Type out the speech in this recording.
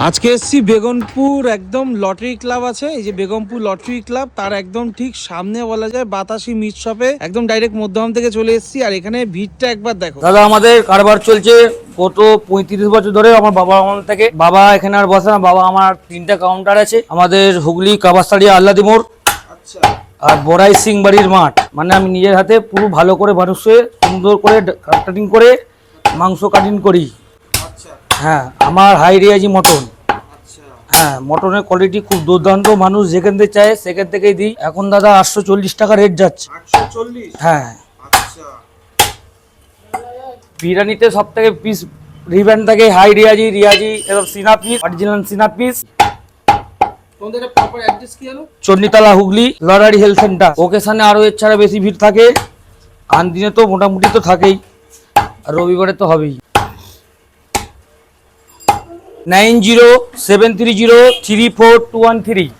আজকে এসছি বেগমপুর, একদম লটারি ক্লাব আছে, এই যে বেগমপুর লটারি ক্লাব, তার একদম ঠিক সামনে বলা যায় বাতাসি মিট শপে, একদম ডাইরেক্ট মধ্যম থেকে চলে এসেছি। আর এখানে ভিড়টা একবার দেখো দাদা। আমাদের কারবার চলছে গত 35 বছর ধরে। আমার বাবা আমল থেকে। বাবা এখানে আর বসে না, বাবা আমার 3টা কাউন্টার আছে আমাদের হুগলি কাবাস্তাড়িয়া আল্লাদি মোড় আর বড়াই সিং বাড়ির মাঠ। মানে আমি নিজের হাতে পুরো ভালো করে মানুষে সুন্দর করে কাটিং করে মাংস কাটিং করি। হ্যাঁ, আমার হাই রিয়াজি মটন। হ্যাঁ, মটনের কোয়ালিটি খুব দুর্দান্ত। মানুষ যেখান থেকে চায় সেখান থেকেই দিই। এখন দাদা 840 টাকা রেট যাচ্ছে। হ্যাঁ, বিরিয়ানিতে সব থেকে পিস রিব্যান্ড থাকে হাই রিয়াজি, এরকম সিনা পিস, অরিজিনাল সিনা piece. Chanditala Hooghly lottery health centre. ওকেশনে আরো এর ছাড়া বেশি ভিড় থাকে। আন দিনে তো মোটামুটি তো থাকেই, আর রবিবারে তো হবেই। 9073034213